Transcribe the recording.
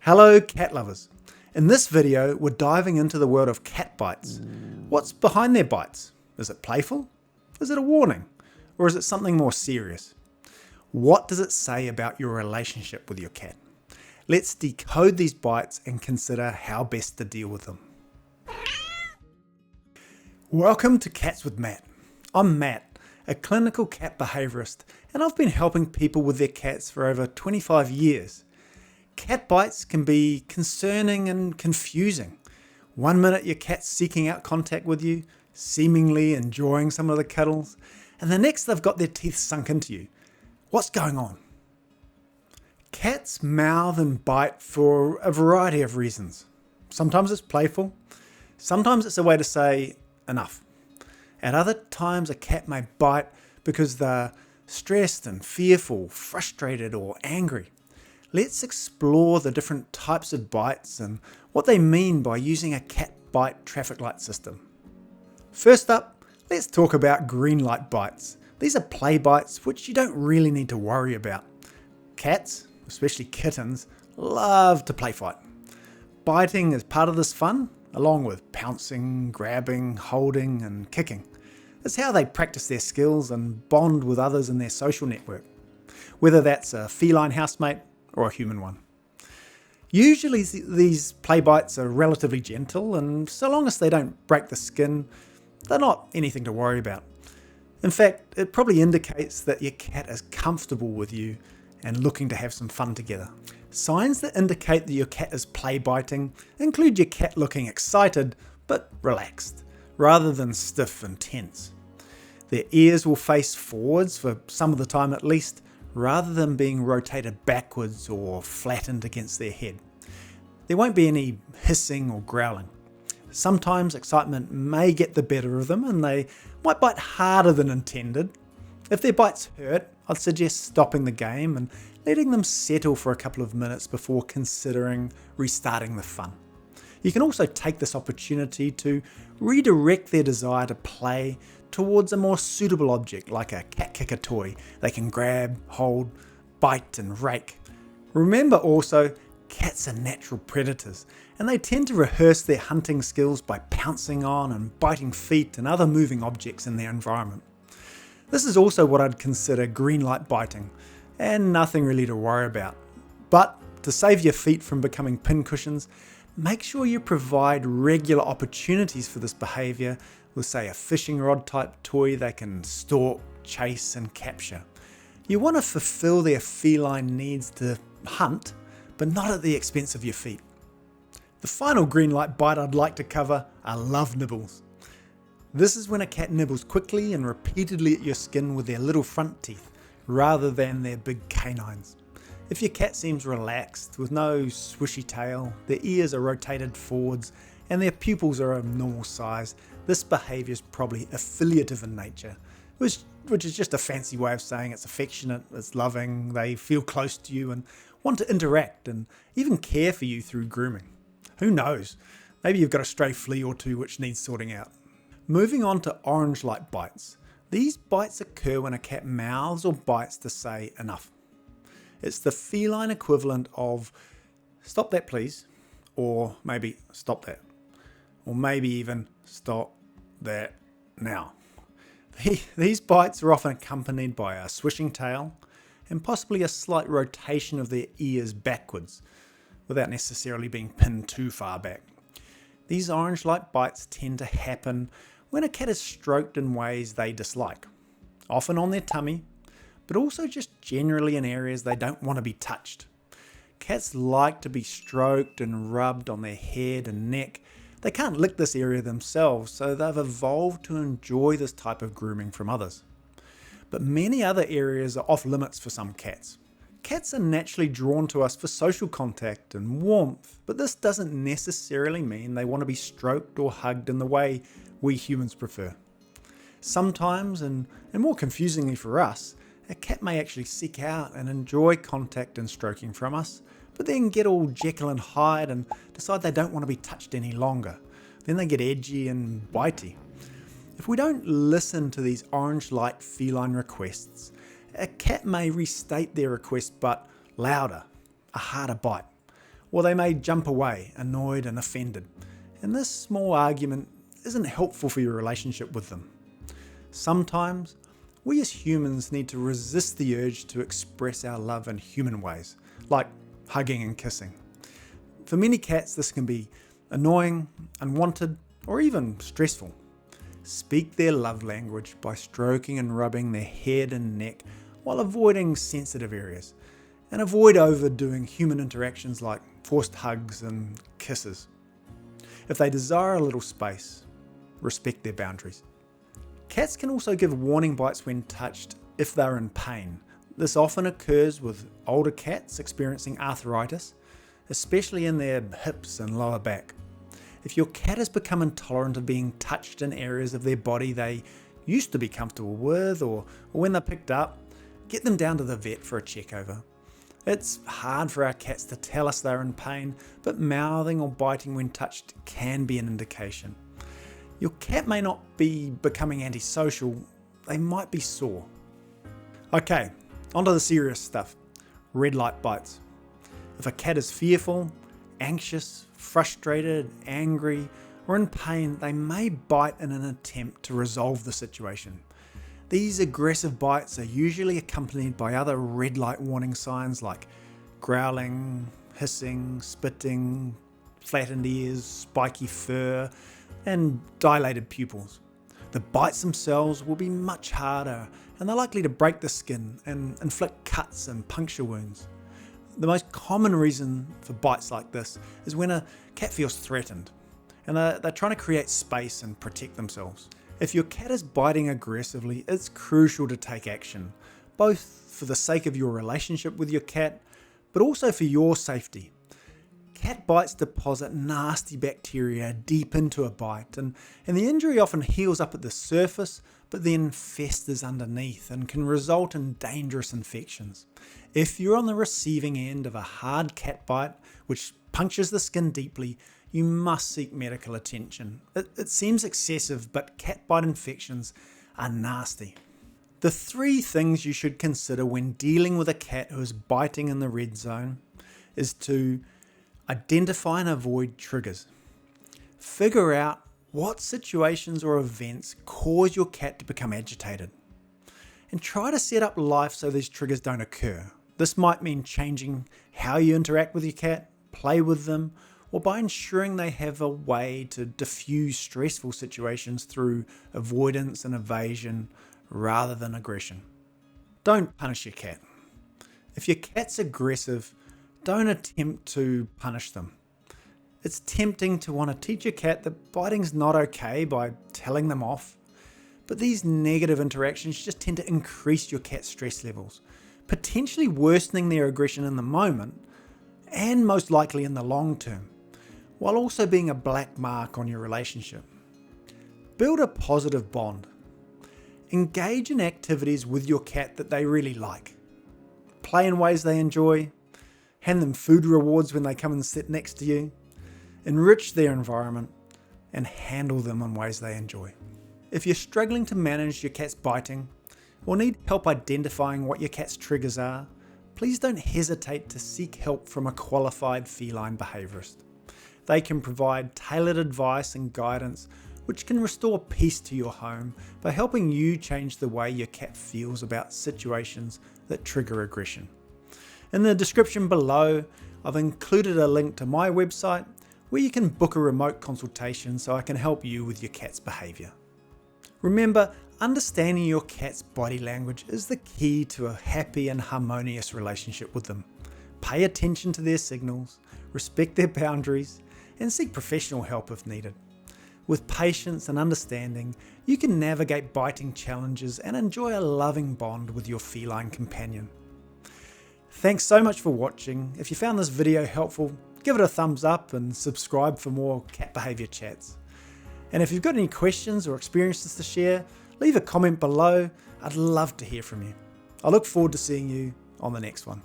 Hello cat lovers. In this video we're diving into the world of cat bites. What's behind their bites? Is it playful? Is it a warning? Or is it something more serious? What does it say about your relationship with your cat? Let's decode these bites and consider how best to deal with them. Welcome to Cats with Matt. I'm Matt, a clinical cat behaviourist, and I've been helping people with their cats for over 25 years. Cat bites can be concerning and confusing. One minute your cat's seeking out contact with you, seemingly enjoying some of the cuddles, and the next they've got their teeth sunk into you. What's going on? Cats mouth and bite for a variety of reasons. Sometimes it's playful, sometimes it's a way to say enough. At other times a cat may bite because they're stressed and fearful, frustrated or angry. Let's explore the different types of bites and what they mean by using a cat bite traffic light system. First up, let's talk about green light bites. These are play bites which you don't really need to worry about. Cats, especially kittens, love to play fight. Biting is part of this fun, along with pouncing, grabbing, holding and kicking. It's how they practice their skills and bond with others in their social network, whether that's a feline housemate or a human one. Usually these play bites are relatively gentle, and so long as they don't break the skin, they're not anything to worry about. In fact, it probably indicates that your cat is comfortable with you and looking to have some fun together. Signs that indicate that your cat is play biting include your cat looking excited but relaxed, rather than stiff and tense. Their ears will face forwards for some of the time at least, rather than being rotated backwards or flattened against their head. There won't be any hissing or growling. Sometimes excitement may get the better of them and they might bite harder than intended. If their bites hurt, I'd suggest stopping the game and letting them settle for a couple of minutes before considering restarting the fun. You can also take this opportunity to redirect their desire to play towards a more suitable object like a cat kicker toy they can grab, hold, bite and rake. Remember also, cats are natural predators and they tend to rehearse their hunting skills by pouncing on and biting feet and other moving objects in their environment. This is also what I'd consider green light biting and nothing really to worry about. But to save your feet from becoming pincushions, make sure you provide regular opportunities for this behaviour with, say, a fishing rod type toy they can stalk, chase and capture. You want to fulfill their feline needs to hunt, but not at the expense of your feet. The final green light bite I'd like to cover are love nibbles. This is when a cat nibbles quickly and repeatedly at your skin with their little front teeth, rather than their big canines. If your cat seems relaxed, with no swishy tail, their ears are rotated forwards, and their pupils are a normal size, this behaviour is probably affiliative in nature, which is just a fancy way of saying it's affectionate, it's loving, they feel close to you and want to interact and even care for you through grooming. Who knows, maybe you've got a stray flea or two which needs sorting out. Moving on to orange light bites. These bites occur when a cat mouths or bites to say enough. It's the feline equivalent of stop that please, or maybe stop that, or maybe even stop that now. These bites are often accompanied by a swishing tail and possibly a slight rotation of their ears backwards without necessarily being pinned too far back. These orange light bites tend to happen when a cat is stroked in ways they dislike, often on their tummy, but also just generally in areas they don't want to be touched. Cats like to be stroked and rubbed on their head and neck. They can't lick this area themselves, so they've evolved to enjoy this type of grooming from others. But many other areas are off limits for some cats. Cats are naturally drawn to us for social contact and warmth, but this doesn't necessarily mean they want to be stroked or hugged in the way we humans prefer. Sometimes, and more confusingly for us, a cat may actually seek out and enjoy contact and stroking from us, but then get all Jekyll and Hyde and decide they don't want to be touched any longer. Then they get edgy and bitey. If we don't listen to these orange light feline requests, a cat may restate their request but louder, a harder bite. or they may jump away, annoyed and offended. And this small argument isn't helpful for your relationship with them. Sometimes, we as humans need to resist the urge to express our love in human ways, like hugging and kissing. For many cats, this can be annoying, unwanted, or even stressful. Speak their love language by stroking and rubbing their head and neck while avoiding sensitive areas, and avoid overdoing human interactions like forced hugs and kisses. If they desire a little space, respect their boundaries. Cats can also give warning bites when touched if they're in pain. This often occurs with older cats experiencing arthritis, especially in their hips and lower back. If your cat has become intolerant of being touched in areas of their body they used to be comfortable with, or when they're picked up, get them down to the vet for a check-over. It's hard for our cats to tell us they're in pain, but mouthing or biting when touched can be an indication. Your cat may not be becoming antisocial, they might be sore. Okay, onto the serious stuff. Red light bites. If a cat is fearful, anxious, frustrated, angry, or in pain, they may bite in an attempt to resolve the situation. These aggressive bites are usually accompanied by other red light warning signs like growling, hissing, spitting, flattened ears, spiky fur, and dilated pupils. The bites themselves will be much harder, and they're likely to break the skin and inflict cuts and puncture wounds. The most common reason for bites like this is when a cat feels threatened, and they're trying to create space and protect themselves. If your cat is biting aggressively, it's crucial to take action, both for the sake of your relationship with your cat, but also for your safety. Cat bites deposit nasty bacteria deep into a bite, and the injury often heals up at the surface, but then festers underneath and can result in dangerous infections. If you're on the receiving end of a hard cat bite, which punctures the skin deeply, you must seek medical attention. It seems excessive, but cat bite infections are nasty. The 3 things you should consider when dealing with a cat who is biting in the red zone is to identify and avoid triggers. Figure out what situations or events cause your cat to become agitated. And try to set up life so these triggers don't occur. This might mean changing how you interact with your cat, play with them, or by ensuring they have a way to diffuse stressful situations through avoidance and evasion rather than aggression. Don't punish your cat. If your cat's aggressive, don't attempt to punish them. It's tempting to want to teach your cat that biting's not okay by telling them off, but these negative interactions just tend to increase your cat's stress levels, potentially worsening their aggression in the moment and most likely in the long term, while also being a black mark on your relationship. Build a positive bond. Engage in activities with your cat that they really like. Play in ways they enjoy. Hand them food rewards when they come and sit next to you. Enrich their environment and handle them in ways they enjoy. If you're struggling to manage your cat's biting or need help identifying what your cat's triggers are, please don't hesitate to seek help from a qualified feline behaviourist. They can provide tailored advice and guidance which can restore peace to your home by helping you change the way your cat feels about situations that trigger aggression. In the description below, I've included a link to my website where you can book a remote consultation so I can help you with your cat's behaviour. Remember, understanding your cat's body language is the key to a happy and harmonious relationship with them. Pay attention to their signals, respect their boundaries, and seek professional help if needed. With patience and understanding, you can navigate biting challenges and enjoy a loving bond with your feline companion. Thanks so much for watching. If you found this video helpful, give it a thumbs up and subscribe for more cat behaviour chats. And if you've got any questions or experiences to share, leave a comment below. I'd love to hear from you. I look forward to seeing you on the next one.